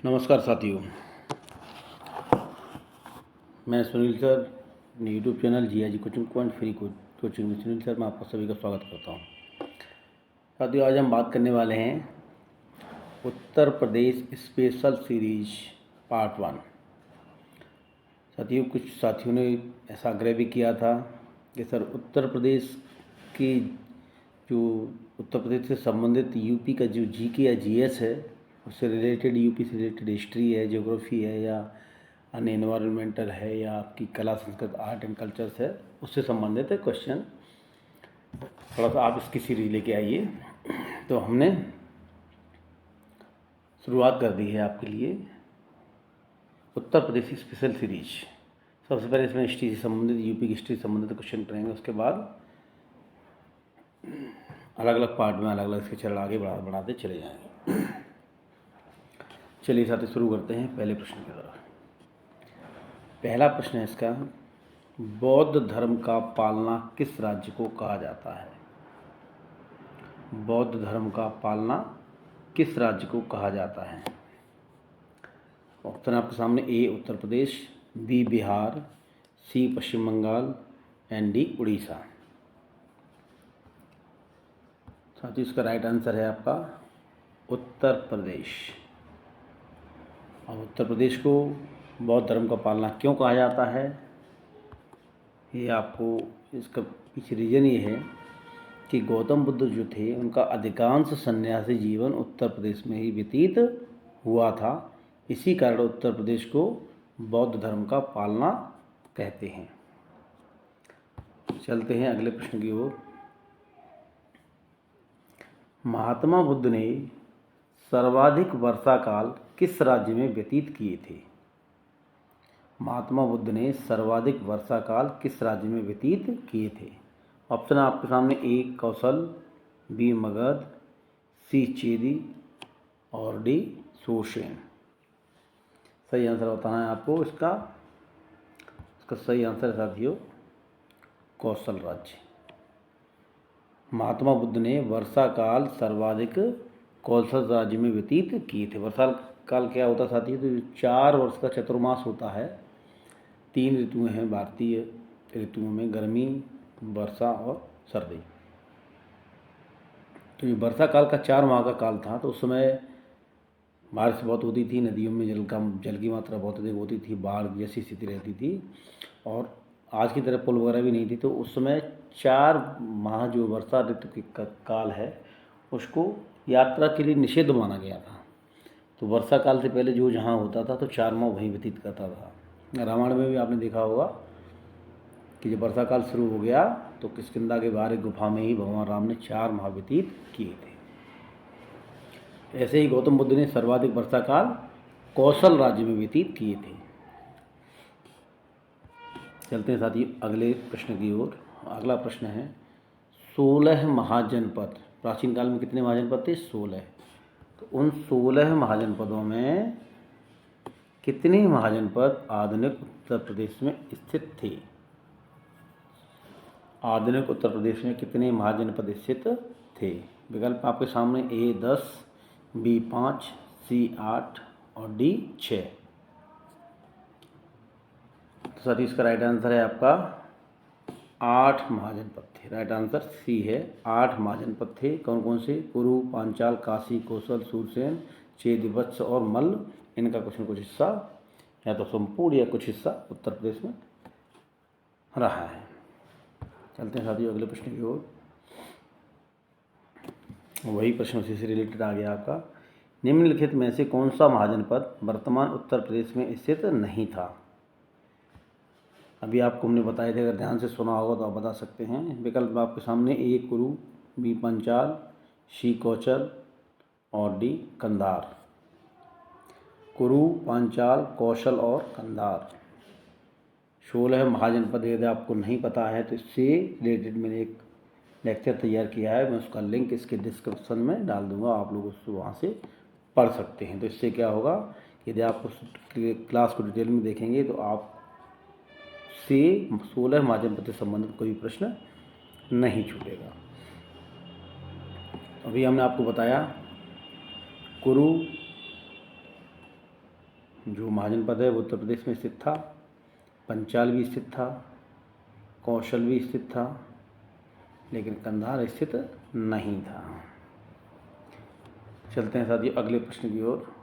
नमस्कार साथियों, मैं सुनील सर अपने यूट्यूब चैनल जी कोचिंग पॉइंट फ्री कोचिंग में सुनील सर मैं आपका सभी का स्वागत करता हूं। साथियों, आज हम बात करने वाले हैं Uttar Pradesh special series part 1। साथियों, कुछ साथियों ने ऐसा आग्रह भी किया था कि सर उत्तर प्रदेश की जो उत्तर प्रदेश से संबंधित यूपी का जो जीके या जीएस है उससे रिलेटेड, यूपी से रिलेटेड हिस्ट्री है, ज्योग्राफी है या अन्य एनवायरमेंटल है या आपकी कला संस्कृत आर्ट एंड कल्चर्स है, उससे संबंधित है क्वेश्चन। थोड़ा सा आप इसकी सीरीज लेके आइए। तो हमने शुरुआत कर दी है आपके लिए उत्तर प्रदेश की स्पेशल सीरीज। सबसे पहले इसमें हिस्ट्री से संबंधित, यूपी की हिस्ट्री से संबंधित क्वेश्चन करेंगे। उसके बाद अलग अलग पार्ट में अलग अलग इसके चरण आगे बढ़ाते चले जाएंगे। चलिए साथियों, शुरू करते हैं पहले प्रश्न की तरफ। पहला प्रश्न है इसका, बौद्ध धर्म का पालना किस राज्य को कहा जाता है? बौद्ध धर्म का पालना किस राज्य को कहा जाता है? ऑप्शन आपके सामने, A Uttar Pradesh, B Bihar, C Paschim Bangal and D Orissa. साथियों, इसका राइट आंसर है आपका उत्तर प्रदेश। अब उत्तर प्रदेश को बौद्ध धर्म का पालना क्यों कहा जाता है, ये आपको इसका पीछे रीज़न ये है कि गौतम बुद्ध जो थे उनका अधिकांश सन्यासी जीवन उत्तर प्रदेश में ही व्यतीत हुआ था। इसी कारण उत्तर प्रदेश को बौद्ध धर्म का पालना कहते हैं। चलते हैं अगले प्रश्न की ओर। महात्मा बुद्ध ने सर्वाधिक वर्षा काल किस राज्य में व्यतीत किए थे? महात्मा बुद्ध ने सर्वाधिक वर्षा काल किस राज्य में व्यतीत किए थे? ऑप्शन आपके सामने, ए कौशल, बी मगध, सी चेदी और डी शोशेन। सही आंसर बताना है आपको। इसका सही आंसर है साथियों कौशल राज्य। महात्मा बुद्ध ने वर्षा काल सर्वाधिक कौशल राज्य में व्यतीत किए थे। वर्षा काल क्या होता साथियों? तो 4 वर्ष का चतुर्मास होता है। 3 ऋतुएं हैं भारतीय ऋतुओं में, गर्मी, वर्षा और सर्दी। तो ये वर्षा काल का 4 माह का काल था। तो उस समय बारिश बहुत होती थी, नदियों में जल की मात्रा बहुत अधिक होती थी, बाढ़ जैसी स्थिति रहती थी और आज की तरह पुल वगैरह भी नहीं थी। तो उस समय 4 माह जो वर्षा ऋतु की काल है उसको यात्रा के लिए निषिद्ध माना गया था। तो वर्षा काल से पहले जो जहाँ होता था तो 4 माह वहीं व्यतीत करता था। रामायण में भी आपने देखा होगा कि जब वर्षा काल शुरू हो गया तो किष्किंधा के बाहर एक गुफा में ही भगवान राम ने 4 माह व्यतीत किए थे। ऐसे ही गौतम बुद्ध ने सर्वाधिक वर्षा काल कौशल राज्य में व्यतीत किए थे। चलते हैं साथियों अगले प्रश्न की ओर। अगला प्रश्न है, 16 महाजनपद, प्राचीन काल में कितने महाजनपद थे? 16। तो उन 16 महाजनपदों में कितने महाजनपद आधुनिक उत्तर प्रदेश में स्थित थे? आधुनिक उत्तर प्रदेश में कितने महाजनपद स्थित थे? विकल्प आपके सामने, ए 10, बी 5, सी 8 और डी 6। तो साथ ही इसका राइट आंसर है आपका 8 महाजनपद थे। राइट आंसर सी है, 8 महाजनपद थे। कौन कौन से? कुरु, पांचाल, काशी, कौशल, सूरसेन, चेद, वत्स और मल्ल। इनका कुछ न कुछ हिस्सा या तो संपूर्ण या कुछ हिस्सा उत्तर प्रदेश में रहा है। चलते हैं साथियों अगले प्रश्न की ओर। वही प्रश्न उसी से रिलेटेड आ गया आपका। निम्नलिखित में से कौन सा महाजनपद वर्तमान उत्तर प्रदेश में स्थित नहीं था? अभी आपको हमने बताए थे, अगर ध्यान से सुना होगा तो आप बता सकते हैं। विकल्प आपके सामने, ए कुरु, बी पंचाल, सी कौशल और डी कंधार। कुरु, पांचाल, कौशल और कंधार 16 महाजनपद। यदि आपको नहीं पता है तो इससे रिलेटेड मैंने एक लेक्चर तैयार किया है, मैं उसका लिंक इसके डिस्क्रिप्शन में डाल दूंगा, आप लोग उसको वहाँ से पढ़ सकते हैं। तो इससे क्या होगा, यदि आप उस क्लास को डिटेल में देखेंगे तो आप से 16 महाजनपद से संबंधित कोई प्रश्न नहीं छूटेगा। अभी हमने आपको बताया कुरु, जो महाजनपद है वो उत्तर प्रदेश में स्थित था। पंचाल भी स्थित था, कौशल भी स्थित था, लेकिन कंधार स्थित नहीं था। चलते हैं साथियों अगले प्रश्न की ओर।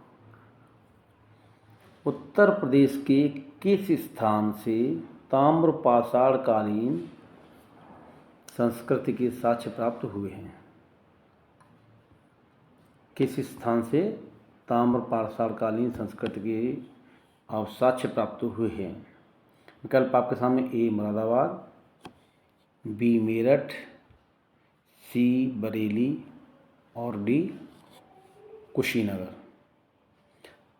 उत्तर प्रदेश के किस स्थान से ताम्रपाषाण कालीन संस्कृति के साक्ष्य प्राप्त हुए हैं? किस स्थान से ताम्रपाषाण कालीन संस्कृति के साक्ष्य प्राप्त हुए हैं? विकल्प आपके सामने ए मुरादाबाद, बी मेरठ, सी बरेली और डी कुशीनगर।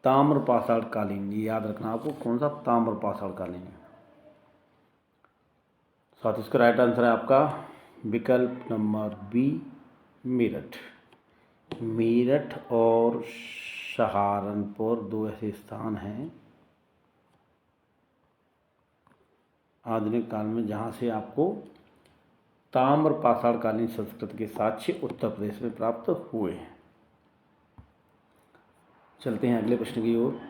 ताम्रपाषाण कालीन, ये याद रखना आपको, कौन सा ताम्रपाषाण कालीन है। साथ इसका राइट आंसर है आपका विकल्प नंबर बी मेरठ। मेरठ और सहारनपुर दो ऐसे स्थान हैं आधुनिक काल में जहाँ से आपको ताम्रपाषाण कालीन संस्कृति के साक्ष्य उत्तर प्रदेश में प्राप्त हुए हैं। चलते हैं अगले प्रश्न की ओर।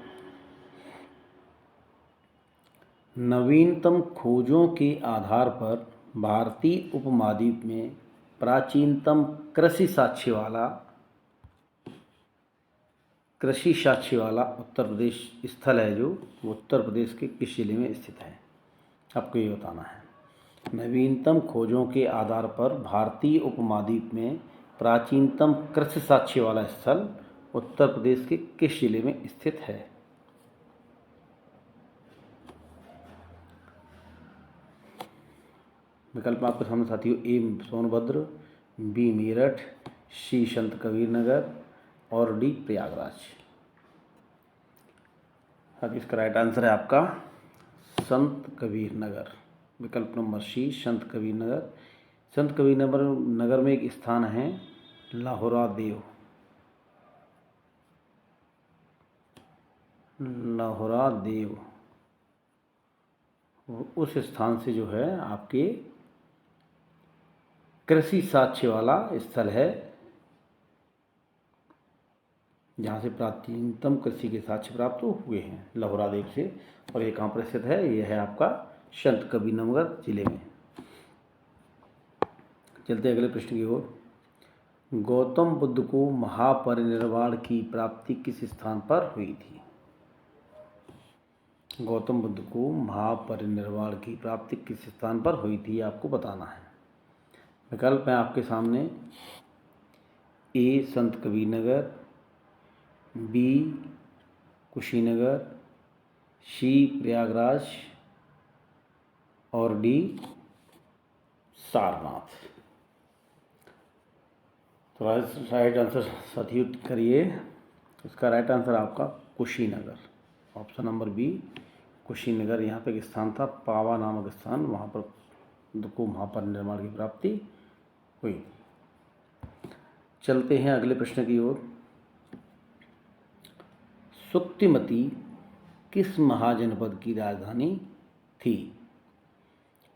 नवीनतम खोजों के आधार पर भारतीय उपमहाद्वीप में प्राचीनतम कृषि साक्ष्य वाला उत्तर प्रदेश स्थल है जो वो उत्तर प्रदेश के किस जिले में स्थित है? आपको ये बताना है। नवीनतम खोजों के आधार पर भारतीय उपमहाद्वीप में प्राचीनतम कृषि साक्ष्य वाला स्थल उत्तर प्रदेश के किस जिले में स्थित है? विकल्प आपके सामने साथियों ए सोनभद्र, बी मेरठ, सी संत कबीर नगर और डी प्रयागराज। अब इसका राइट आंसर है आपका संत कबीर नगर। विकल्प नंबर सी संत कबीर नगर। संत कबीर नगर में एक स्थान है लाहौरा देव। लाहौरा देव उस स्थान से जो है आपके कृषि साक्ष्य वाला स्थल है जहाँ से प्राचीनतम कृषि के साक्ष्य प्राप्त हुए हैं लाहौरा देव से। और ये कहाँ पर स्थित है? यह है आपका संत कबीर नगर जिले में। चलते अगले प्रश्न की ओर। गौतम बुद्ध को महापरिनिर्वाण की प्राप्ति किस स्थान पर हुई थी? गौतम बुद्ध को महापरिनिर्वाण की प्राप्ति किस स्थान पर हुई थी आपको बताना है। विकल्प है आपके सामने ए संत कबीर नगर, बी कुशीनगर, सी प्रयागराज और डी सारनाथ। तो राइट आंसर साथियों करिए। इसका राइट आंसर आपका Kushinagar, option number B Kushinagar. यहाँ पे एक स्थान था पावा नामक स्थान, वहाँ पर बुद्ध को महापरिनिर्वाण की प्राप्ति हुई। चलते हैं अगले प्रश्न की ओर। सुक्तिमती किस महाजनपद की राजधानी थी?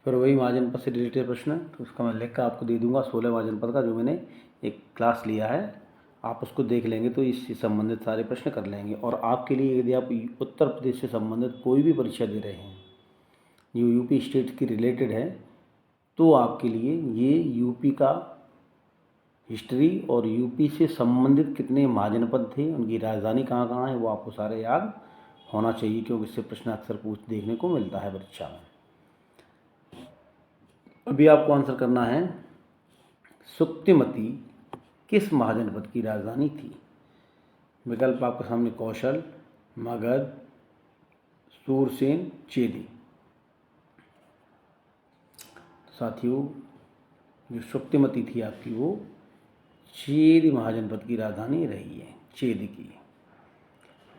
फिर वही महाजनपद से रिलेटेड प्रश्न, तो उसका मैं लिख कर आपको दे दूंगा 16 महाजनपद का, जो मैंने एक क्लास लिया है। आप उसको देख लेंगे तो इससे संबंधित सारे प्रश्न कर लेंगे। और आपके लिए यदि आप उत्तर प्रदेश से संबंधित कोई भी परीक्षा दे रहे हैं जो यूपी स्टेट की रिलेटेड है, तो आपके लिए ये यूपी का हिस्ट्री और यूपी से संबंधित कितने महाजनपद थे, उनकी राजधानी कहाँ कहाँ है, वो आपको सारे याद होना चाहिए, क्योंकि इससे प्रश्न अक्सर देखने को मिलता है परीक्षा में। अभी आपको आंसर करना है सुक्तिमती किस महाजनपद की राजधानी थी। विकल्प आपके सामने कौशल, मगध, सूरसेन, चेदी। साथियों जो सुक्तिमती थी आपकी वो चेदी महाजनपद की राजधानी रही है, चेदी की।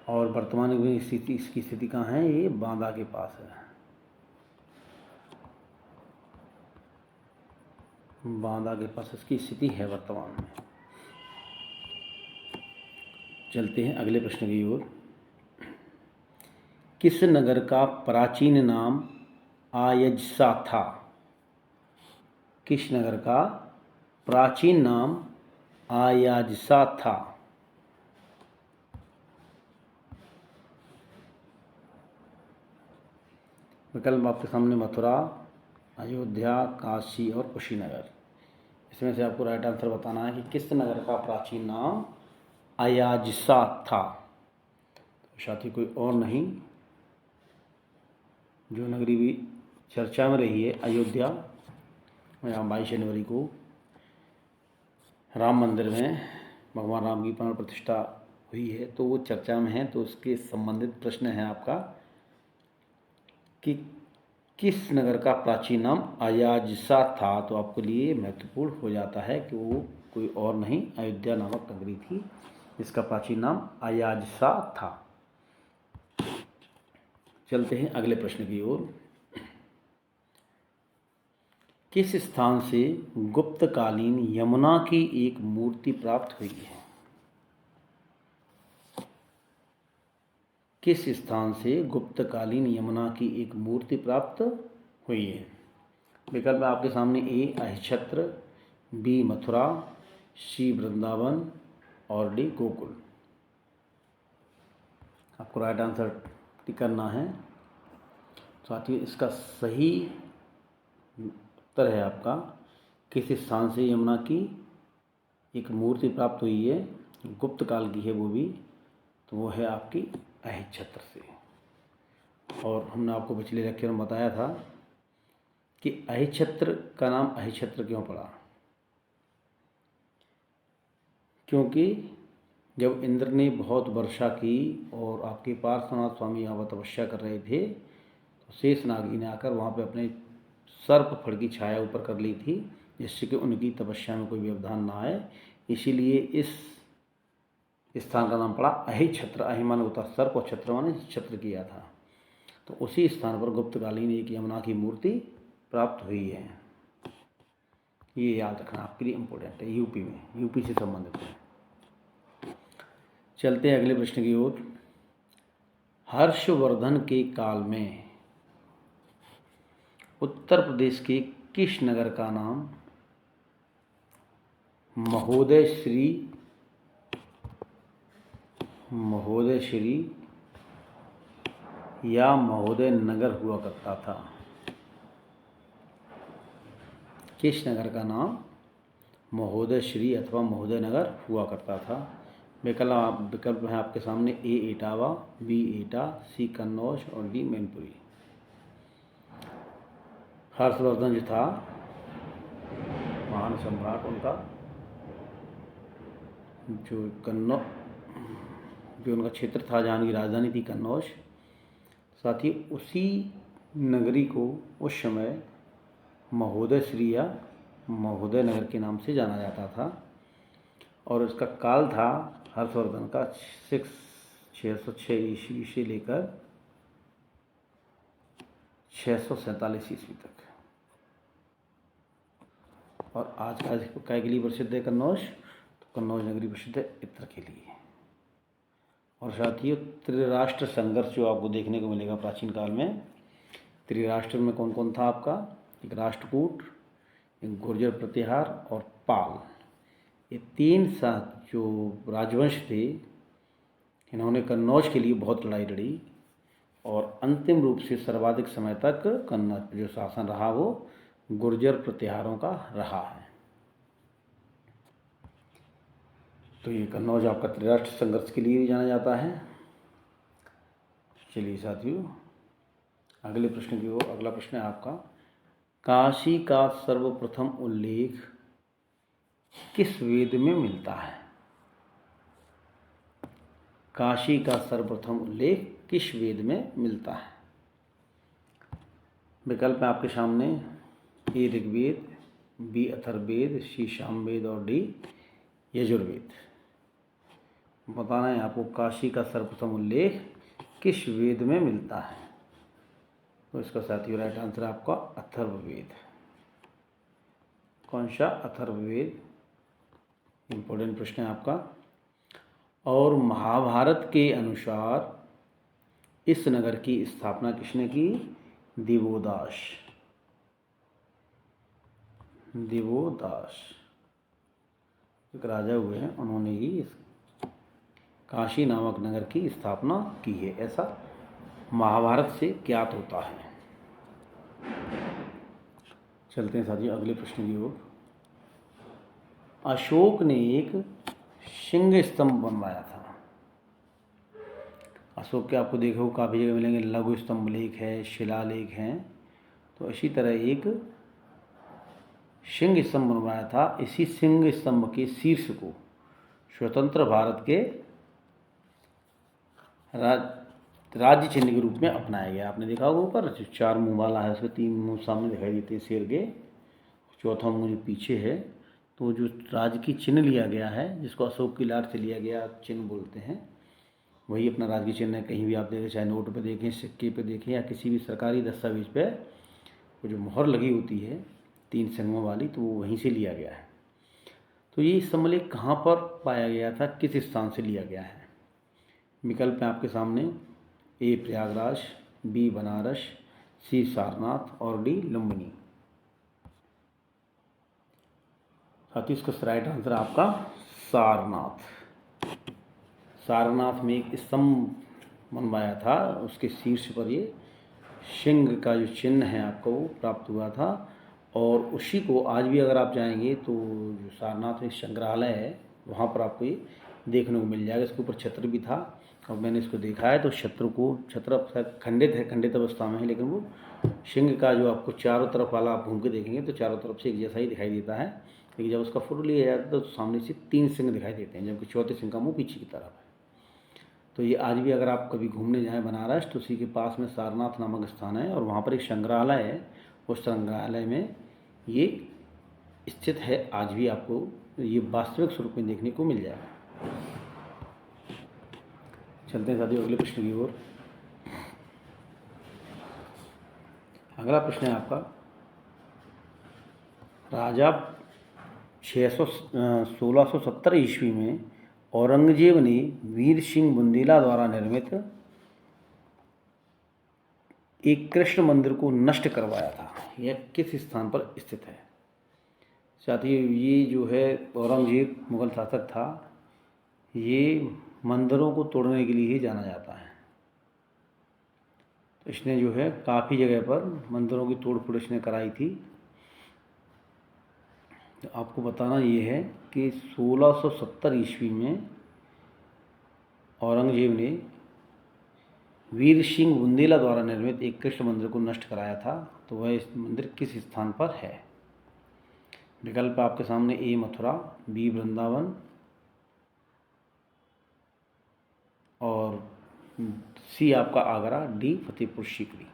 और वर्तमान में इसकी स्थिति कहाँ है? ये बांदा के पास है। बांदा के पास इसकी स्थिति है वर्तमान में। चलते हैं अगले प्रश्न की ओर। किस नगर का प्राचीन नाम आयजसा था? किस नगर का प्राचीन नाम आयाजसा था? विकल्प आपके सामने मथुरा, अयोध्या, काशी और कुशीनगर। इसमें से आपको राइट आंसर बताना है कि किस नगर का प्राचीन नाम अयाजिसा था। तो साथी कोई और नहीं, जो नगरी भी चर्चा में रही है अयोध्या, यहाँ 22 जनवरी को राम मंदिर में भगवान राम की प्राण प्रतिष्ठा हुई है, तो वो चर्चा में है। तो उसके संबंधित प्रश्न है आपका कि किस नगर का प्राचीन नाम अयाजिसा था। तो आपके लिए महत्वपूर्ण हो जाता है कि वो कोई और नहीं, अयोध्या नामक नगरी थी जिसका प्राचीन नाम अयाजिसा था। चलते हैं अगले प्रश्न की ओर। किस स्थान से गुप्तकालीन यमुना की एक मूर्ति प्राप्त हुई है? किस स्थान से गुप्तकालीन यमुना की एक मूर्ति प्राप्त हुई है? विकल्प आपके सामने ए अहिछत्र, बी मथुरा, सी वृंदावन और डी गोकुल। आपको राइट आंसर टिक करना है। साथियों, इसका सही उत्तर है आपका किस स्थान से यमुना की एक मूर्ति प्राप्त हुई है, गुप्त काल की है वो भी, तो वो है आपकी अहिछत्र से। और हमने आपको पिछले लेक्चर में बताया था कि अहिछत्र का नाम अहिछत्र क्यों पड़ा, क्योंकि जब इंद्र ने बहुत वर्षा की और आपके पार्श्वनाथ स्वामी यहाँ पर तपस्या कर रहे थे, तो शेष नागी ने आकर वहाँ पे अपने सर्प फड़ की छाया ऊपर कर ली थी, जिससे कि उनकी तपस्या में कोई व्यवधान ना आए। इसीलिए इस स्थान का नाम पड़ा अहिछत्र। अहि माने होता सर्प और छत्र माने छत्र किया था। तो उसी स्थान पर गुप्तकालीन एक यमुना की मूर्ति प्राप्त हुई है। ये याद रखना आपके लिए इम्पोर्टेंट है, यूपी में, यूपी से संबंधित है। चलते हैं अगले प्रश्न की ओर। हर्षवर्धन के काल में उत्तर प्रदेश के किस नगर का नाम महोदय श्री या महोदय नगर हुआ करता था? किस नगर का नाम महोदय श्री अथवा महोदय नगर हुआ करता था? विकल्प है आपके सामने ए इटावा, बी एटा, सी कन्नौज और डी मैनपुरी। हर्षवर्धन जो था महान सम्राट, उनका जो उनका क्षेत्र था जहाँ की राजधानी थी कन्नौज, साथ ही उसी नगरी को उस समय महोदय श्री या महोदय नगर के नाम से जाना जाता था। और इसका काल था हर्षवर्धन का 606 ईस्वी से लेकर 647 ईस्वी तक। और आज का काय के लिए प्रसिद्ध है कन्नौज? तो कन्नौज नगरी प्रसिद्ध है इत्र के लिए। और साथ ही त्रिराष्ट्र संघर्ष जो आपको देखने को मिलेगा प्राचीन काल में। त्रिराष्ट्र में कौन कौन था आपका? एक राष्ट्रकूट, एक गुर्जर प्रतिहार और पाल। ये तीन साथ जो राजवंश थे, इन्होंने कन्नौज के लिए बहुत लड़ाई लड़ी और अंतिम रूप से सर्वाधिक समय तक कन्नौज जो शासन रहा वो गुर्जर प्रतिहारों का रहा है। तो ये कन्नौज आपका त्रिराष्ट्र संघर्ष के लिए भी जाना जाता है। चलिए साथियों, अगले प्रश्न की ओर। अगला प्रश्न है आपका, काशी का सर्वप्रथम उल्लेख किस वेद में मिलता है? काशी का सर्वप्रथम उल्लेख किस वेद में मिलता है? विकल्प है आपके सामने ए ऋग्वेद, बी अथर्ववेद, सी सामवेद और डी यजुर्वेद। बताना है आपको काशी का सर्वप्रथम उल्लेख किस वेद में मिलता है। तो इसका साथियों राइट आंसर आपका अथर्ववेद। कौन सा? अथर्ववेद। इम्पोर्टेंट प्रश्न है आपका। और महाभारत के अनुसार इस नगर की स्थापना किसने की? दिवोदास। एक राजा हुए हैं, उन्होंने ही इस काशी नामक नगर की स्थापना की है, ऐसा महाभारत से ज्ञात होता है। चलते हैं साथियों अगले प्रश्न की ओर। अशोक ने एक सिंह स्तंभ बनवाया था। अशोक के आपको देखो काफ़ी जगह मिलेंगे, लघु स्तंभ लेख है, शिलालेख हैं। तो इसी तरह एक सिंह स्तंभ बनवाया था। इसी सिंह स्तंभ के शीर्ष को स्वतंत्र भारत के राज्य चिन्ह के रूप में अपनाया गया। आपने देखा होगा ऊपर जो 4 मुंह वाला है, उसके 3 मुंह सामने दिखाई देते हैं शेर के, चौथा मुंह जो पीछे है। तो जो राज्य की चिन्ह लिया गया है, जिसको अशोक की लाट से लिया गया चिन्ह बोलते हैं, वही अपना राज्य की चिन्ह है। कहीं भी आप देखें, चाहे नोट पे देखें, सिक्के पे देखें, या किसी भी सरकारी दस्तावेज पे वो जो मोहर लगी होती है 3 सिंगों वाली, तो वो वहीं से लिया गया है। तो ये स्तंभलेख कहाँ पर पाया गया था, किस स्थान से लिया गया है? विकल्प है आपके सामने। ए प्रयागराज, बी बनारस, सी सारनाथ और डी लुम्बिनी। साथ ही इसका राइट आंसर आपका सारनाथ। सारनाथ में एक स्तंभ बनवाया था, उसके शीर्ष पर ये सिंह का जो चिन्ह है आपको वो प्राप्त हुआ था। और उसी को आज भी अगर आप जाएंगे तो जो सारनाथ में संग्रहालय है, वहाँ पर आपको ये देखने को मिल जाएगा। इसके ऊपर छत्र भी था और मैंने इसको देखा है। तो छत्र खंडित है, खंडित अवस्था में है, लेकिन वो सिंह का जो आपको चारों तरफ वाला आप घूम के देखेंगे तो चारों तरफ से एक जैसा ही दिखाई देता है। लेकिन जब उसका फोटो लिया जाता है तो सामने से 3 सिंह दिखाई देते हैं, जबकि चौथे सिंह का मुँह पीछे की तरफ है। तो ये आज भी अगर आप कभी घूमने जाएँ बनारस, तो उसी के पास में सारनाथ नामक स्थान है और वहाँ पर एक संग्रहालय है। उस संग्रहालय में ये स्थित है। आज भी आपको ये वास्तविक स्वरूप में देखने को मिल जाएगा। चलते हैं साथियों अगले प्रश्न की ओर। अगला प्रश्न है आपका, राजा 1670 ईस्वी में औरंगजेब ने वीर सिंह बुंदेला द्वारा निर्मित एक कृष्ण मंदिर को नष्ट करवाया था। यह किस स्थान पर स्थित है? साथियों ये जो है औरंगजेब मुगल शासक था, ये मंदिरों को तोड़ने के लिए ही जाना जाता है। तो इसने जो है काफ़ी जगह पर मंदिरों की तोड़ फोड़ इसने कराई थी। तो आपको बताना ये है कि 1670 ईस्वी में औरंगजेब ने वीर सिंह बुंदेला द्वारा निर्मित एक कृष्ण मंदिर को नष्ट कराया था। तो वह इस मंदिर किस स्थान पर है? विकल्प आपके सामने। ए मथुरा, बी वृंदावन और सी आपका आगरा, डी फतेहपुर सीकरी।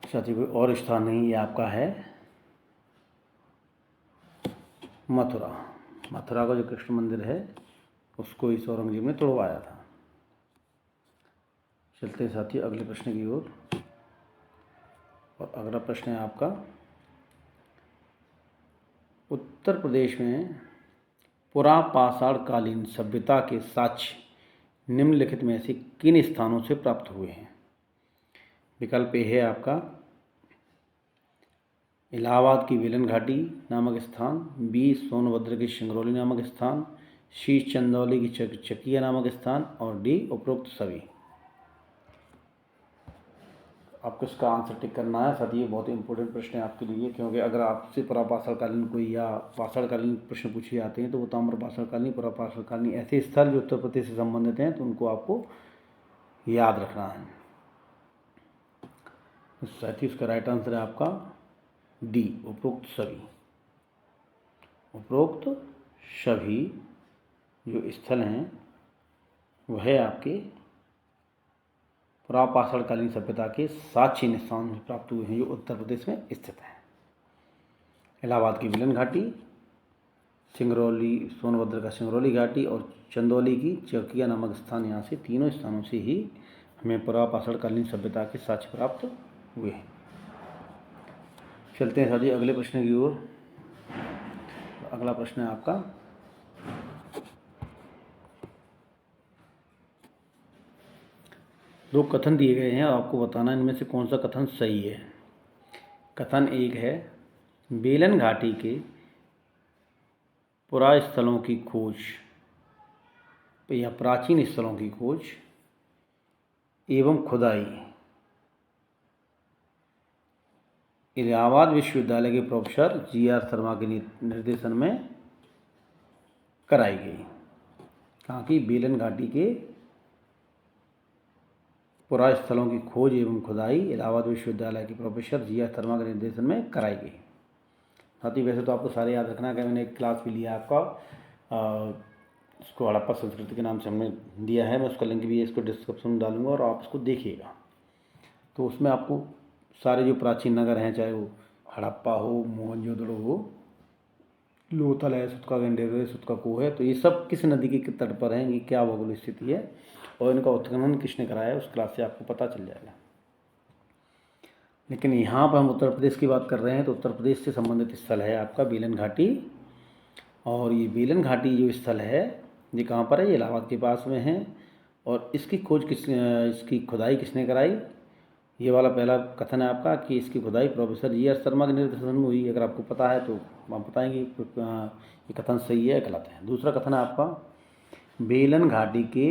साथी कोई और स्थान नहीं, ये आपका है मथुरा। मथुरा का जो कृष्ण मंदिर है उसको इस औरंगजेब ने तोड़वाया था। चलते हैं साथी अगले प्रश्न की ओर। और अगला प्रश्न है आपका, उत्तर प्रदेश में पुरापाषाणकालीन सभ्यता के साक्ष्य निम्नलिखित में से किन स्थानों से प्राप्त हुए हैं? विकल्प ए है आपका इलाहाबाद की बेलन घाटी नामक स्थान, बी सोनभद्र की सिंगरौली नामक स्थान, सी चंदौली की चकिया नामक स्थान और डी उपरोक्त सभी। आपको इसका आंसर टिक करना है। साथ ही ये बहुत इंपॉर्टेंट प्रश्न है आपके लिए, क्योंकि अगर आपसे पुरापाषाणकालीन कोई या पाषाणकालीन प्रश्न पूछे जाते हैं तो वो ताम्रपाषाणकालीन, पुरापाषाणकालीन ऐसे स्थल जो उत्तर प्रदेश से संबंधित हैं, तो उनको आपको याद रखना है। साथ ही उसका राइट आंसर है आपका डी उपरोक्त सभी। उपरोक्त सभी जो स्थल हैं वह आपके पुरापाषाणकालीन सभ्यता के साक्ष्य निशान प्राप्त हुए हैं, जो उत्तर प्रदेश में स्थित है। इलाहाबाद की बेलन घाटी, सिंगरौली, सोनभद्र का सिंगरौली घाटी और चंदौली की चकिया नामक स्थान, यहाँ से तीनों स्थानों से ही हमें पुरापाषाणकालीन सभ्यता के साक्ष्य प्राप्त हुए हैं। चलते हैं साथी अगले प्रश्न की ओर। अगला प्रश्न है आपका, दो कथन दिए गए हैं और आपको बताना इनमें से कौन सा कथन सही है। कथन एक है, बेलन घाटी के पुरास्थलों की खोज या प्राचीन स्थलों की खोज एवं खुदाई इलाहाबाद विश्वविद्यालय के प्रोफेसर जी.आर. शर्मा के निर्देशन में कराई गई। कहाँ की? बेलन घाटी के पुरास्थलों की खोज एवं खुदाई इलाहाबाद विश्वविद्यालय के प्रोफेसर जी.आर. शर्मा के निर्देशन में कराई गई। साथ ही वैसे तो आपको सारे याद रखना है कि मैंने एक क्लास भी लिया आपका, इसको हड़प्पा संस्कृति के नाम से हमने दिया है। मैं उसका लिंक भी इसको डिस्क्रिप्शन में डालूंगा और आप इसको देखिएगा। तो उसमें आपको सारे जो प्राचीन नगर हैं, चाहे वो हड़प्पा हो, मोहनजोदड़ो हो, लोथल है, सुतकागंडेर है, सुतकाको है, तो ये सब किस नदी के तट पर हैं, ये क्या भौगोलिक स्थिति है और इनका उत्खनन किसने कराया है, उस क्लास से आपको पता चल जाएगा। लेकिन यहाँ पर हम उत्तर प्रदेश की बात कर रहे हैं, तो उत्तर प्रदेश से संबंधित स्थल है आपका बेलन घाटी। और ये बेलन घाटी जो स्थल है ये कहाँ पर है? ये इलाहाबाद के पास में है। और इसकी खोज इसकी खुदाई किसने कराई? ये वाला पहला कथन है आपका कि इसकी खुदाई प्रोफेसर जी.आर. शर्मा के निर्देशन में हुई। अगर आपको पता है तो आप बताएंगे ये कथन सही है गलत है। दूसरा कथन है आपका, बेलन घाटी के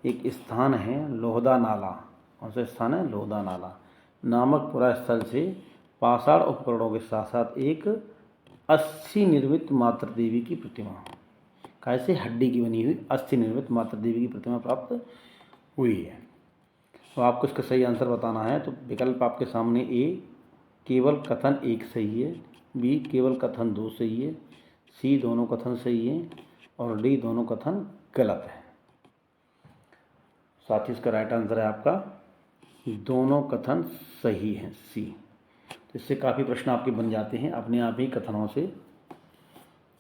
एक स्थान है लोहदा नाला। कौन सा स्थान है? लोहदा नाला नामक पुरा स्थल से पाषाण उपकरणों के साथ साथ एक अस्थि निर्मित मातृ देवी की प्रतिमा, कैसे हड्डी की बनी हुई अस्थि निर्मित मातृ देवी की प्रतिमा प्राप्त हुई है। तो आपको इसका सही आंसर बताना है। तो विकल्प आपके सामने ए केवल कथन 1 सही है, बी केवल कथन 2 सही है, सी दोनों कथन सही है और डी दोनों कथन गलत है। साथ ही इसका राइट आंसर है आपका दोनों कथन सही हैं, सी। तो इससे काफ़ी प्रश्न आपके बन जाते हैं अपने आप ही कथनों से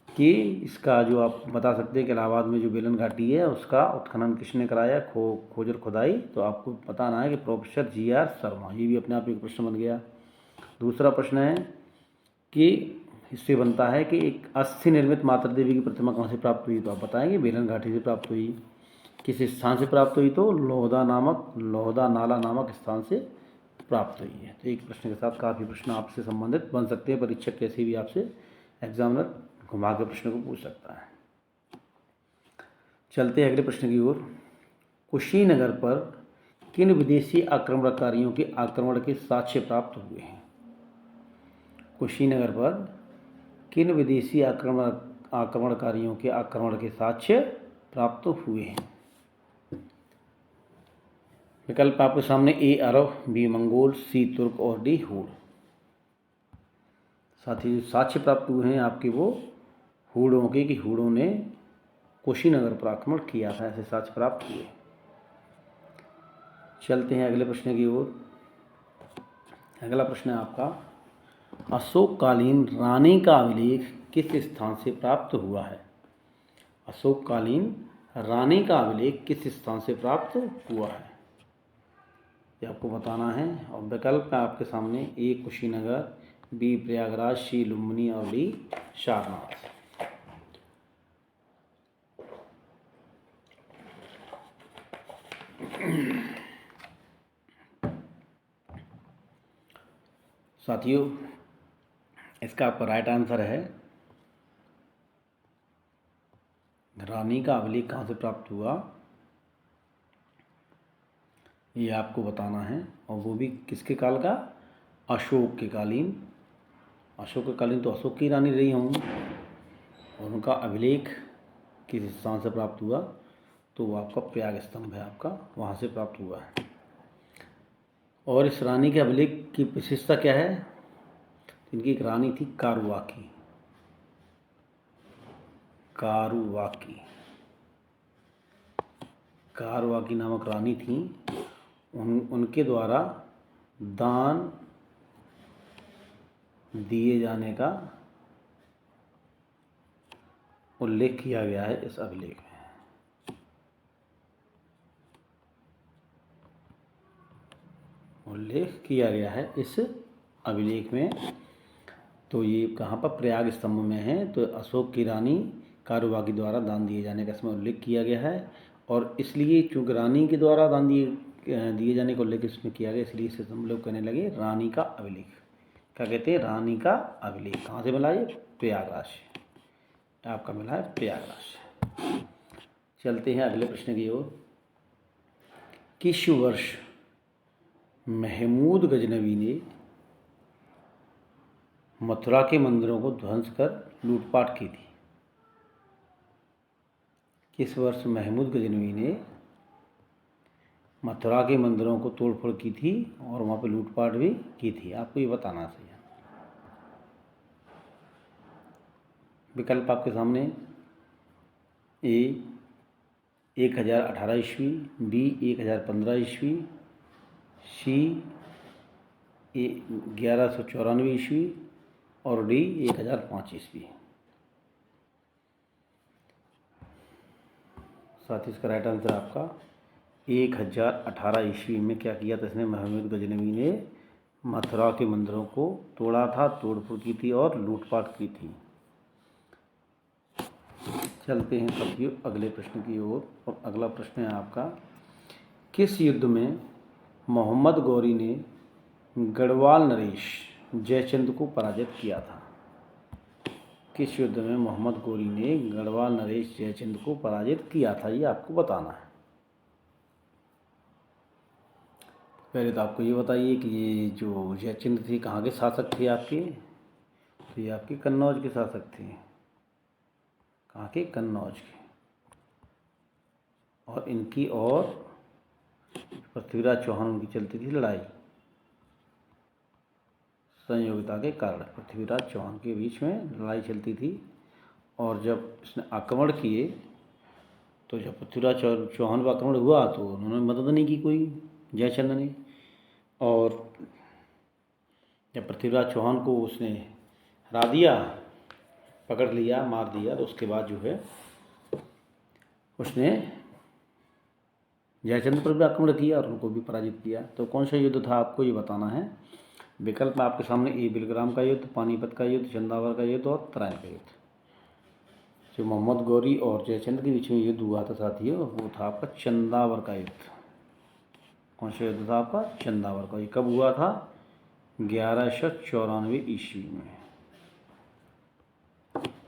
कि इसका जो आप बता सकते हैं कि इलाहाबाद में जो बेलन घाटी है उसका उत्खनन किसने कराया, खोज और खुदाई। तो आपको बताना है कि प्रोफेसर जी.आर. शर्मा। ये भी अपने आप एक प्रश्न बन गया। दूसरा प्रश्न है कि इससे बनता है कि एक अस्थि निर्मित मातृ देवी की प्रतिमा कहाँ से प्राप्त हुई? तो आप बताएंगे बेलन घाटी से प्राप्त हुई। किस स्थान से प्राप्त हुई? तो लोहदा नाला नामक स्थान से प्राप्त हुई है। तो एक प्रश्न के साथ काफ़ी प्रश्न आपसे संबंधित बन सकते हैं। परीक्षक कैसे भी आपसे एग्जामिनर घुमा के प्रश्न को पूछ सकता है। चलते हैं अगले प्रश्न की ओर। कुशीनगर पर किन विदेशी आक्रमणकारियों के आक्रमण के साक्ष्य प्राप्त हुए हैं? कुशीनगर पर किन विदेशी आक्रमणकारियों के आक्रमण के साक्ष्य प्राप्त हुए हैं? विकल्प आपके सामने ए अरब, बी मंगोल, सी तुर्क और डी हूण। साथ ही साक्ष्य प्राप्त हुए हैं आपके वो हूणों के कि हूणों ने कुशीनगर पर आक्रमण किया था, ऐसे साक्ष्य प्राप्त हुए। चलते हैं अगले प्रश्न की ओर। अगला प्रश्न है आपका, अशोककालीन रानी का अभिलेख किस स्थान से प्राप्त हुआ है? अशोककालीन रानी का अभिलेख किस स्थान से प्राप्त हुआ है, ये आपको बताना है। और विकल्प है आपके सामने ए कुशीनगर, बी प्रयागराज, सी लुम्बिनी और डी सारनाथ। साथियों इसका आपका राइट आंसर है रानी का अभिलेख कहाँ से प्राप्त हुआ, ये आपको बताना है। और वो भी किसके काल का? अशोक के कालीन। अशोक के कालीन तो अशोक की रानी रही होंगी और उनका अभिलेख किस स्थान से प्राप्त हुआ? तो वो आपका प्रयाग स्तंभ है आपका, वहाँ से प्राप्त हुआ है। और इस रानी के अभिलेख की विशेषता क्या है? इनकी एक रानी थी कारुवाकी। कारुवाकी नामक रानी थी। उनके द्वारा दान दिए जाने का उल्लेख किया गया है इस अभिलेख में। उल्लेख किया गया है इस अभिलेख में। तो ये कहाँ पर? प्रयाग स्तंभ में है। तो अशोक की रानी कारुवाकी द्वारा दान दिए जाने का इसमें उल्लेख किया गया है। और इसलिए चूँकि रानी के द्वारा दान दिए जाने का उल्लेख इसमें किया गया, इसलिए इसे हम लोग कहने लगे रानी का अभिलेख। क्या कहते हैं? रानी का अभिलेख। कहाँ से मिला? ये प्रयागराज से आपका मिला है, प्रयागराज से। चलते हैं अगले प्रश्न की ओर। किस वर्ष महमूद गजनवी ने मथुरा के मंदिरों को ध्वंस कर लूटपाट की थी? किस वर्ष महमूद गजनवी ने मथुरा के मंदिरों को तोड़फोड़ की थी और वहाँ पे लूटपाट भी की थी? आपको ये बताना चाहिए। विकल्प आपके सामने। ए 1018 ईस्वी, बी 1015 ईस्वी, सी 1194 ईस्वी और डी 1005 ईस्वी। साथ ही इसका राइट आंसर आपका 1018 ईस्वी में क्या किया था इसने? महमूद गजनवी ने मथुरा के मंदिरों को तोड़ा था, तोड़फोड़ की थी और लूटपाट की थी। चलते हैं साथियों अगले प्रश्न की ओर। और अगला प्रश्न है आपका, किस युद्ध में मोहम्मद गौरी ने गढ़वाल नरेश जयचंद को पराजित किया था? किस युद्ध में मोहम्मद गौरी ने गढ़वाल नरेश जयचंद को पराजित किया था, ये आपको बताना है। पहले तो आपको ये बताइए कि ये जो जयचंद थे कहाँ के शासक थे आपके? तो ये आपके कन्नौज के शासक थे। कहाँ के? कन्नौज के। और इनकी और पृथ्वीराज चौहान उनकी चलती थी लड़ाई। संयोगिता के कारण पृथ्वीराज चौहान के बीच में लड़ाई चलती थी। और जब इसने आक्रमण किए तो जब पृथ्वीराज चौहान पर आक्रमण हुआ तो उन्होंने मदद नहीं की कोई, जयचंद ने। और जब पृथ्वीराज चौहान को उसने हरा दिया, पकड़ लिया, मार दिया, तो उसके बाद जो है उसने जयचंद पर भी आक्रमण किया और उनको भी पराजित किया। तो कौन सा युद्ध था आपको ये बताना है। विकल्प में आपके सामने ए बिलग्राम का युद्ध, पानीपत का युद्ध, चंदावर का युद्ध और तराइन का युद्ध। जो मोहम्मद गौरी और जयचंद के बीच में युद्ध हुआ था साथियों, वो था आपका चंदावर का युद्ध। कौन सा युद्ध था आपका? चंदावर का। ये कब हुआ था? 1194 ईस्वी में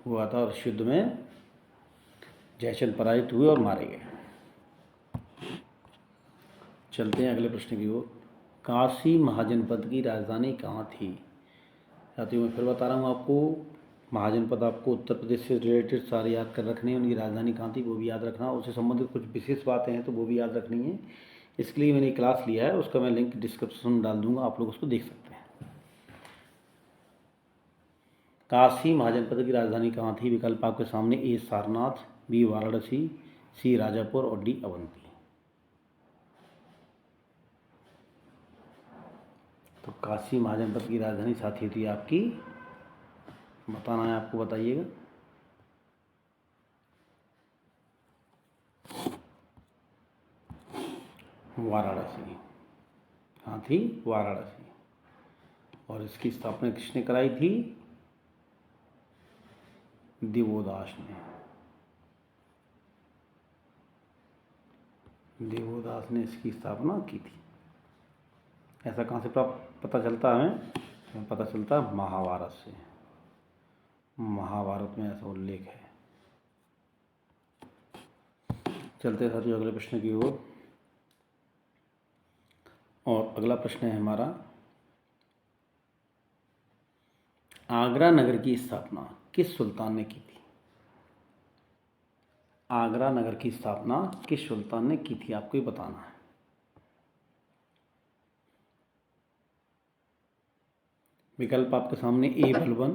हुआ था। और इस युद्ध में जयचंद पराजित हुए और मारे गए। चलते हैं अगले प्रश्न की ओर। काशी महाजनपद की राजधानी कहाँ थी? साथियों मैं फिर बता रहा हूँ आपको, महाजनपद आपको उत्तर प्रदेश से रिलेटेड सारे याद कर रखने हैं। उनकी राजधानी कहाँ थी वो भी याद रखना, उससे संबंधित कुछ विशेष बातें हैं तो वो भी याद रखनी है। इसके लिए मैंने क्लास लिया है, उसका मैं लिंक डिस्क्रिप्शन में डाल दूंगा, आप लोग उसको देख सकते हैं। काशी महाजनपद की राजधानी कहाँ थी? विकल्प आपके सामने। ए सारनाथ, बी वाराणसी, सी राजापुर और डी अवंती। तो काशी महाजनपद की राजधानी साथी थी आपकी, बताना है आपको, बताइएगा। वाराणसी। कहाँ थी? वाराणसी। और इसकी स्थापना किसने कराई थी? दिवोदास ने। दिवोदास ने इसकी स्थापना की थी। ऐसा कहाँ से पता चलता है हमें? पता चलता है महाभारत से। महाभारत में ऐसा उल्लेख है। चलते साथियों अगले प्रश्न की ओर। और अगला प्रश्न है हमारा, आगरा नगर की स्थापना किस सुल्तान ने की थी? आगरा नगर की स्थापना किस सुल्तान ने की थी, आपको ये बताना है। विकल्प आपके सामने। ए बलबन,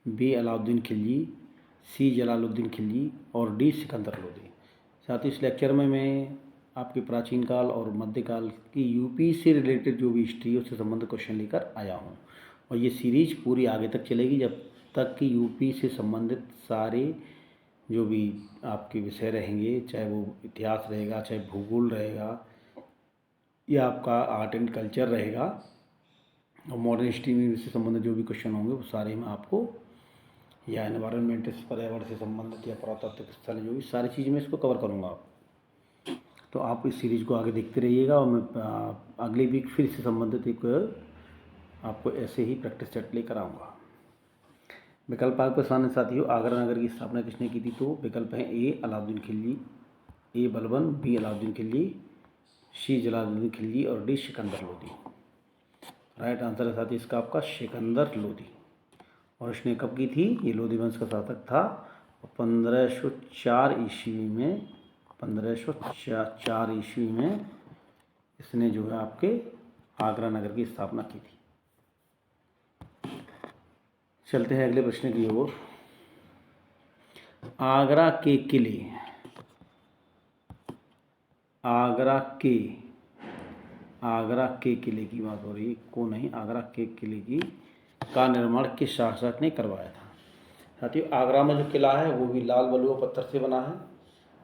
बी अलाउद्दीन खिलजी, सी जलालुद्दीन खिलजी और डी सिकंदर लोदी। साथ ही इस लेक्चर में मैं आपके प्राचीन काल और मध्यकाल की यूपी से रिलेटेड जो भी हिस्ट्री है उससे संबंधित क्वेश्चन लेकर आया हूँ। और ये सीरीज पूरी आगे तक चलेगी जब तक कि यूपी से संबंधित सारे जो भी आपके विषय रहेंगे, चाहे वो इतिहास रहेगा, चाहे भूगोल रहेगा, या आपका आर्ट एंड कल्चर रहेगा, और मॉडर्न हिस्ट्री में से संबंधित जो भी क्वेश्चन होंगे वो सारे मैं आपको, या एनवायरनमेंट पर्यावरण से संबंधित या पुरातत्व स्थल, जो भी सारी चीज़ मैं इसको कवर करूँगा। तो आप इस सीरीज़ को आगे देखते रहिएगा और मैं अगले वीक फिर इससे संबंधित एक आपको ऐसे ही प्रैक्टिस सेट लेकर आऊँगा। विकल्प आपके सामने साथियों, आगरा नगर की स्थापना किसने की थी? तो विकल्प है ए अलाउद्दीन खिलजी, ए बलबन, बी अलाउद्दीन खिलजी, सी जलालुद्दीन खिलजी और D Sikandar Lodi. Right answer है साथी इसका आपका सिकंदर लोदी। और इसने कब की थी? ये लोदी वंश का शासक था 1504 ईस्वी में। 1504 ईस्वी में इसने जो है आपके आगरा नगर की स्थापना की थी। चलते हैं अगले प्रश्न की ओर। आगरा के किले, आगरा के किले की बात हो रही है, को नहीं, आगरा के किले की का निर्माण किस शासक ने करवाया था? साथियों आगरा में जो किला है वो भी लाल बलुआ पत्थर से बना है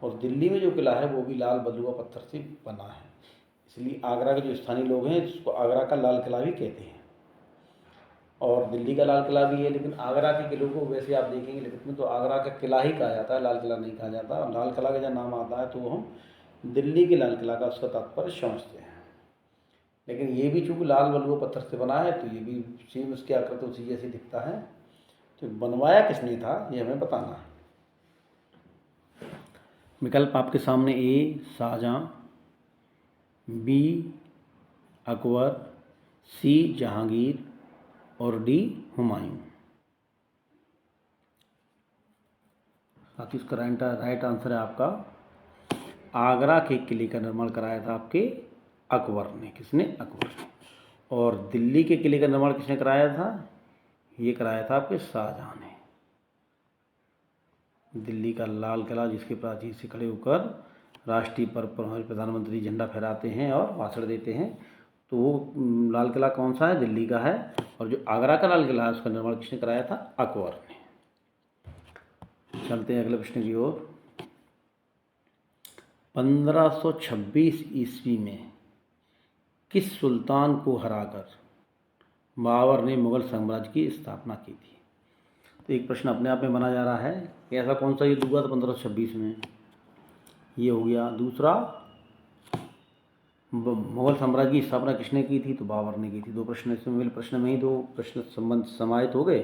और दिल्ली में जो किला है वो भी लाल बलुआ पत्थर से बना है। इसलिए आगरा के जो स्थानीय लोग हैं जिसको आगरा का लाल किला भी कहते हैं और दिल्ली का लाल किला भी है। लेकिन आगरा के किलों को वैसे आप देखेंगे लिखित में तो आगरा का किला ही कहा जाता है, लाल किला नहीं कहा जाता। और लाल किला का जब नाम आता है तो हम दिल्ली के लाल किला का उसका तात्पर्य समझते हैं। लेकिन ये भी चूँकि लाल बलुआ पत्थर से बना है तो ये भी सेम उसकी आकृति उसी जैसी दिखता है। तो बनवाया किसने था ये हमें बताना है। विकल्प आपके सामने ए शाहजहां, बी अकबर, सी जहांगीर और डी हुमायूं। साथ ही इसका राइट आंसर है आपका आगरा के किले का निर्माण कराया था आपके अकबर ने। किसने? अकबर ने। और दिल्ली के किले का निर्माण किसने कराया था? ये कराया था आपके शाहजहां ने। दिल्ली का लाल किला जिसके प्राचीर से खड़े होकर राष्ट्रीय पर्व पर हमारे प्रधानमंत्री झंडा फहराते हैं और भाषण देते हैं, तो वो लाल किला कौन सा है? दिल्ली का है। और जो आगरा का लाल किला है उसका निर्माण किसने कराया था? अकबर ने। चलते हैं अगले प्रश्न की ओर। 1526 ईस्वी में किस सुल्तान को हराकर बाबर ने मुगल साम्राज्य की स्थापना की थी? तो एक प्रश्न अपने आप में बना जा रहा है कि ऐसा कौन सा युद्ध हुआ था 1526 में? ये हो गया। दूसरा, मुगल साम्राज्य की स्थापना किसने की थी? तो बाबर ने की थी। दो प्रश्न इसमें मिले, प्रश्न में ही दो प्रश्न संबंध समाहित हो गए।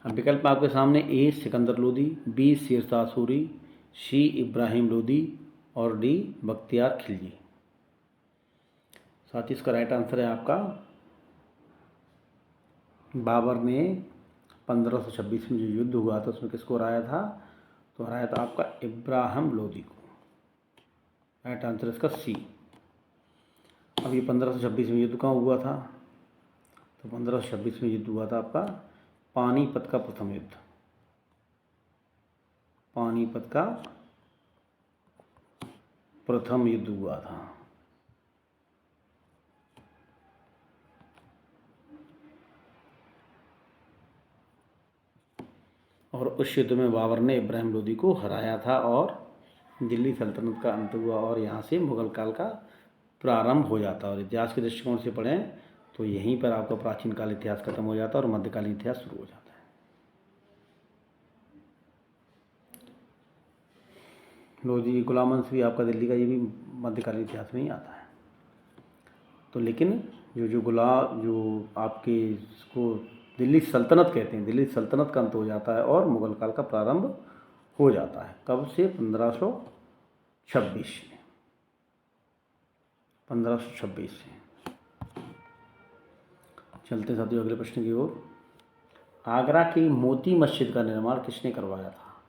अब विकल्प आपके सामने ए सिकंदर लोदी, बी शेरशाह सूरी, सी इब्राहिम लोदी और डी बख्तियार खिलजी। साथ ही इसका राइट आंसर है आपका बाबर ने 1526 में जो युद्ध हुआ था उसमें किसको हराया था? तो हराया था आपका इब्राहिम लोदी को। राइट आंसर इसका सी। अब ये 1526 में युद्ध कहाँ हुआ था? तो 1526 में युद्ध हुआ था आपका पानीपत का प्रथम युद्ध। पानीपत का प्रथम युद्ध हुआ था। और उस युद्ध में बाबर ने इब्राहिम लोदी को हराया था और दिल्ली सल्तनत का अंत हुआ और यहाँ से मुगल काल का प्रारंभ हो जाता। और इतिहास के दृष्टिकोण से पढ़ें तो यहीं पर आपका प्राचीन काल इतिहास खत्म हो जाता है और मध्यकालीन इतिहास शुरू हो जाता है। लोधी गुलाम वंश भी आपका दिल्ली का, ये भी मध्यकालीन इतिहास में ही आता है। तो लेकिन जो आपके इसको दिल्ली सल्तनत कहते हैं, दिल्ली सल्तनत का अंत हो जाता है और मुगल काल का प्रारंभ हो जाता है। कब से? 1526 से। 1526 से। चलते साथियों अगले प्रश्न की ओर। आगरा की मोती मस्जिद का निर्माण किसने करवाया था?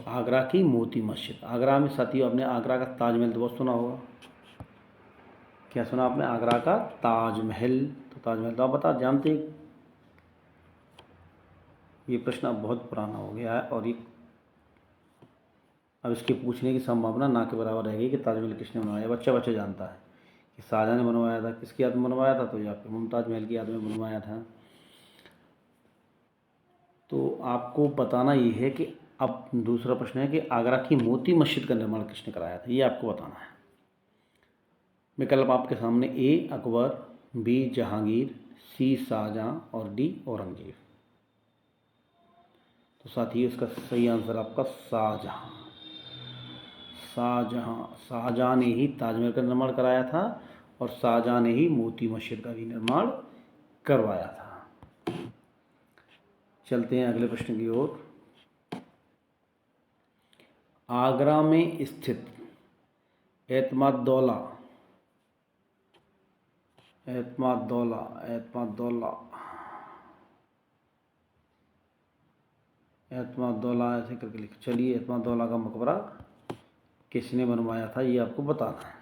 आगरा की मोती मस्जिद। आगरा में साथियों आपने आगरा का ताजमहल तो बहुत सुना होगा। क्या सुना आपने? आगरा का ताजमहल। तो ताजमहल तो आप जानते हैं। ये प्रश्न अब बहुत पुराना हो गया है और ये अब इसके पूछने की संभावना ना के बराबर रहेगी कि ताजमहल किसने बनवाया। बच्चा बच्चा जानता है कि शाहजहां ने बनवाया था। किसकी याद में बनवाया था? तो ये आपके मुमताज महल की याद में बनवाया था। तो आपको बताना ये है कि अब दूसरा प्रश्न है कि आगरा की मोती मस्जिद का निर्माण किसने कराया था, ये आपको बताना है। विकल्प आपके सामने ए अकबर, बी जहांगीर, सी शाहजहां और डी औरंगजेब। तो साथियों इसका सही आंसर आपका शाहजहां। शाहजहां ने ही ताजमहल का निर्माण कराया था और शाहजहां ने ही मोती मस्जिद का भी निर्माण करवाया था। चलते हैं अगले प्रश्न की ओर। आगरा में स्थित एतमादौला एतमादौला एतमादौला एतमादौला ऐसे करके लिख। चलिए, एतमादौला का मकबरा किसने बनवाया था ये आपको बताना है।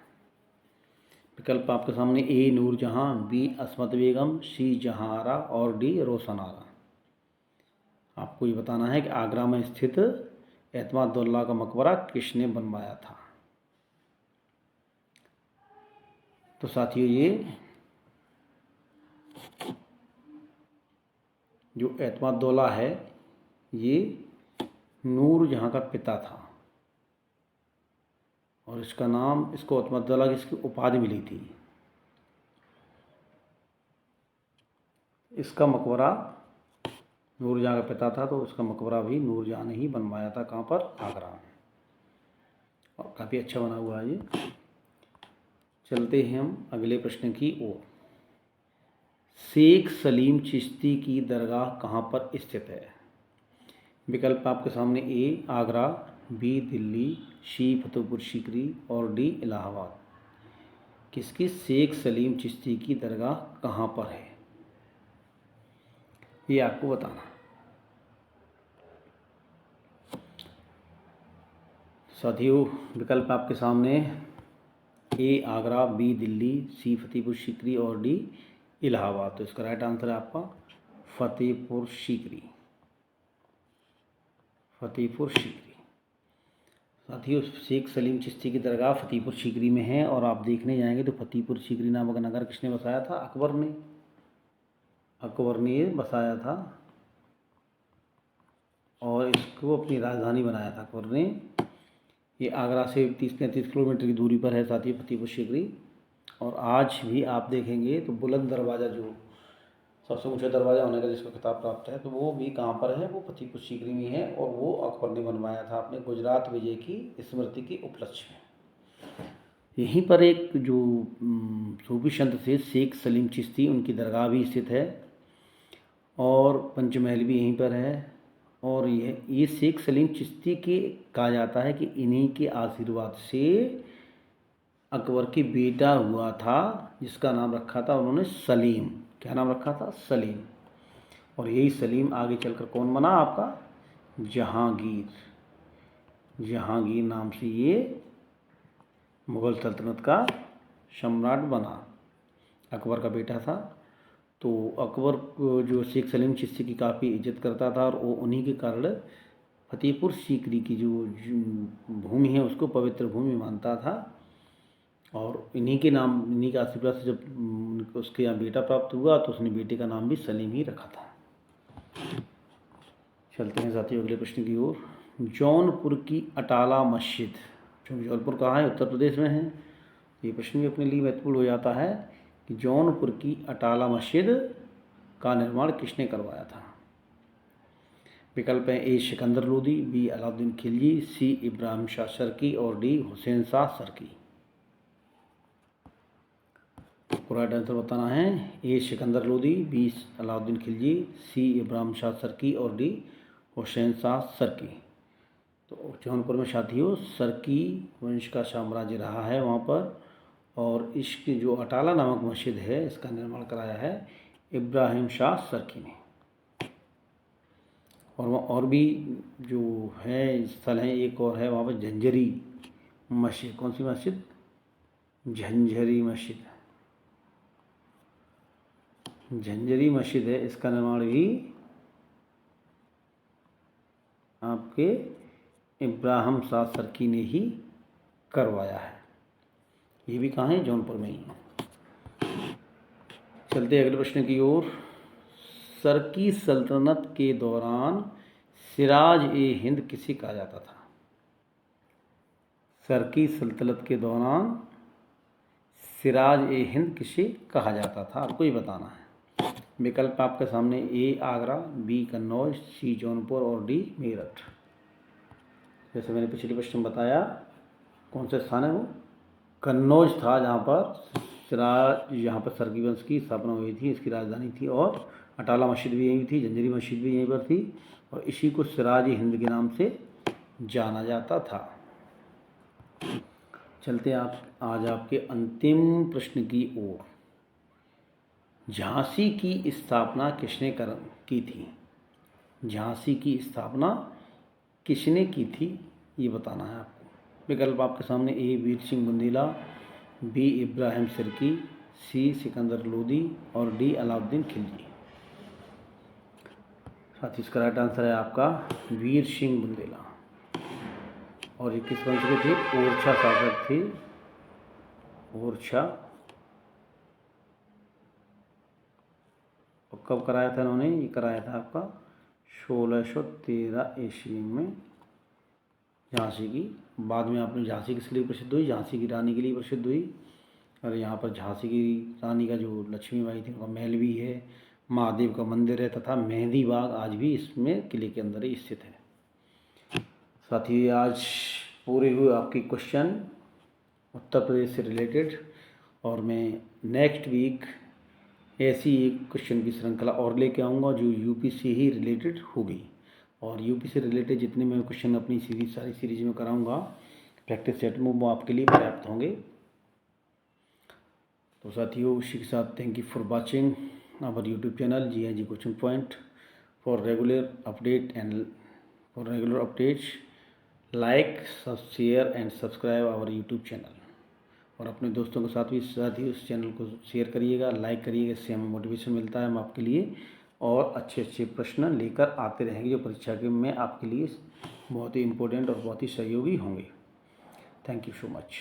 विकल्प आपके सामने ए नूरजहां, बी अस्मत बेगम, सी जहांआरा और डी रोशनारा। आपको ये बताना है कि आगरा में स्थित एतमादौला का मकबरा किसने बनवाया था। तो साथियों, ये जो एतमादौला है ये नूरजहां का पिता था और इसका नाम, इसको एतमादौला की इसकी उपाधि मिली थी। इसका मकबरा, नूरजहां का पिता था तो इसका मकबरा भी नूरजहां ने ही बनवाया था। कहाँ पर? आगरा में। और काफ़ी अच्छा बना हुआ है ये। चलते हैं हम अगले प्रश्न की ओर। शेख सलीम चिश्ती की दरगाह कहाँ पर स्थित है? विकल्प आपके सामने ए आगरा, बी दिल्ली, सी फतेहपुर सीकरी और डी इलाहाबाद। किसकी शेख सलीम चिश्ती की दरगाह कहाँ पर है ये आपको बताना। साथियों, विकल्प आपके सामने ए आगरा, बी दिल्ली, सी फतेहपुर सीकरी और डी इलाहाबाद। तो इसका राइट आंसर है आपका फतेहपुर सीकरी। फतेहपुर सीकरी। साथियों, शेख सलीम चिश्ती की दरगाह फतेहपुर सीकरी में है और आप देखने जाएंगे तो फतेहपुर सीकरी नामक नगर किसने बसाया था? अकबर ने। अकबर ने ये बसाया था और इसको अपनी राजधानी बनाया था अकबर ने। ये आगरा से 30-35 किलोमीटर की दूरी पर है साथियों फतेहपुर सीकरी। और आज भी आप देखेंगे तो बुलंद दरवाज़ा, जो सबसे ऊंचा दरवाज़ा होने का जिसको खिताब प्राप्त है, तो वो भी कहाँ पर है? वो फतेहपुर सीकरी में है और वो अकबर ने बनवाया था अपने गुजरात विजय की स्मृति के उपलक्ष्य में। यहीं पर एक जो सूफी संत थे शेख सलीम चिश्ती, उनकी दरगाह भी स्थित है और पंचमहल भी यहीं पर है। और ये शेख सलीम चिश्ती के कहा जाता है कि इन्हीं के आशीर्वाद से अकबर की बेटा हुआ था जिसका नाम रखा था उन्होंने सलीम। क्या नाम रखा था? सलीम। और यही सलीम आगे चलकर कौन बना आपका? जहांगीर। जहांगीर नाम से ये मुग़ल सल्तनत का सम्राट बना। अकबर का बेटा था। तो अकबर जो शेख सलीम चिश्ती की काफ़ी इज्जत करता था और वो उन्हीं के कारण फतेहपुर सीकरी की जो भूमि है उसको पवित्र भूमि मानता था। और इन्हीं के नाम, इन्हीं के आशीर्वाद से जब उसके यहाँ बेटा प्राप्त हुआ तो उसने बेटे का नाम भी सलीम ही रखा था। चलते हैं साथियों अगले प्रश्न की ओर। जौनपुर की अटाला मस्जिद, जो जौनपुर कहाँ है? उत्तर प्रदेश में है। ये प्रश्न भी अपने लिए महत्वपूर्ण हो जाता है कि जौनपुर की अटाला मस्जिद का निर्माण किसने करवाया था? विकल्प है ए सिकंदर लोदी, बी अलाउद्दीन खिलजी, सी इब्राहिम शाह सरकी और डी हुसैन शाह सरकी। राइट आंसर बताना है ए सिकंदर लोदी, बी अलाउद्दीन खिलजी, सी इब्राहिम शाह सरकी और डी हुसैन शाह सरकी। तो जौनपुर में साथियों सरकी वंश का साम्राज्य रहा है वहाँ पर। और इसकी जो अटाला नामक मस्जिद है इसका निर्माण कराया है इब्राहिम शाह सरकी ने। और वहाँ और भी जो है स्थल हैं, एक और है वहाँ पर झंझरी मस्जिद। कौन सी मस्जिद? झंझरी मस्जिद। झंझरी मस्जिद है, इसका निर्माण भी आपके इब्राहिम शाह सरकी ने ही करवाया है। ये भी कहाँ है? जौनपुर में ही है। चलते अगले प्रश्न की ओर। सरकी सल्तनत के दौरान सिराज ए हिंद किसे कहा जाता था? सरकी सल्तनत के दौरान सिराज ए हिंद किसे कहा जाता था? आपको ये बताना है। विकल्प आपके सामने ए आगरा, बी कन्नौज, सी जौनपुर और डी मेरठ। जैसे मैंने पिछले प्रश्न में बताया, कौन सा स्थान है वो? कन्नौज था, जहाँ पर सिराज, यहाँ पर सरकी वंश की स्थापना हुई थी, इसकी राजधानी थी। और अटाला मस्जिद भी यहीं थी, झंझरी मस्जिद भी यहीं पर थी और इसी को सिराज हिंद के नाम से जाना जाता था। चलते आप आज आपके अंतिम प्रश्न की ओर। झांसी की स्थापना किसने की थी? झांसी की स्थापना किसने की थी, ये बताना है आपको। विकल्प आपके सामने: ए वीर सिंह बुंदेला, बी इब्राहिम सिरकी, सी सिकंदर लोदी और डी अलाउद्दीन खिलजी। साथ ही इसका राइट आंसर है आपका वीर सिंह बुंदेला। और ये किस वंश की थी? ओरछा शासक थी, ओरछा। और कब कराया था इन्होंने? ये कराया था आपका 1613 ईस्वी में झांसी की। बाद में आपने झांसी किस लिए प्रसिद्ध हुई? झांसी की रानी के लिए प्रसिद्ध हुई। और यहाँ पर झांसी की रानी का जो लक्ष्मीबाई थी उनका महल भी है, महादेव का मंदिर है तथा मेहंदी बाग आज भी इसमें किले के अंदर ही स्थित है। साथ ही आज पूरे हुए आपके क्वेश्चन उत्तर प्रदेश से रिलेटेड, और मैं नेक्स्ट वीक ऐसी एक क्वेश्चन की श्रृंखला और लेके आऊँगा जो यूपी से ही रिलेटेड होगी। और यूपी से रिलेटेड जितने मैं क्वेश्चन अपनी सारी सीरीज में कराऊँगा प्रैक्टिस सेट में, वो आपके लिए पर्याप्त होंगे। तो साथियों, उसी के साथ thank you for watching our YouTube channel GIG coaching point. For regular updates like, share and subscribe our YouTube channel. और अपने दोस्तों के साथ ही उस चैनल को शेयर करिएगा, लाइक करिएगा। इससे हमें मोटिवेशन मिलता है, हम आपके लिए और अच्छे अच्छे प्रश्न लेकर आते रहेंगे जो परीक्षा के में आपके लिए बहुत ही इम्पोर्टेंट और बहुत ही सहयोगी होंगे। Thank you so much.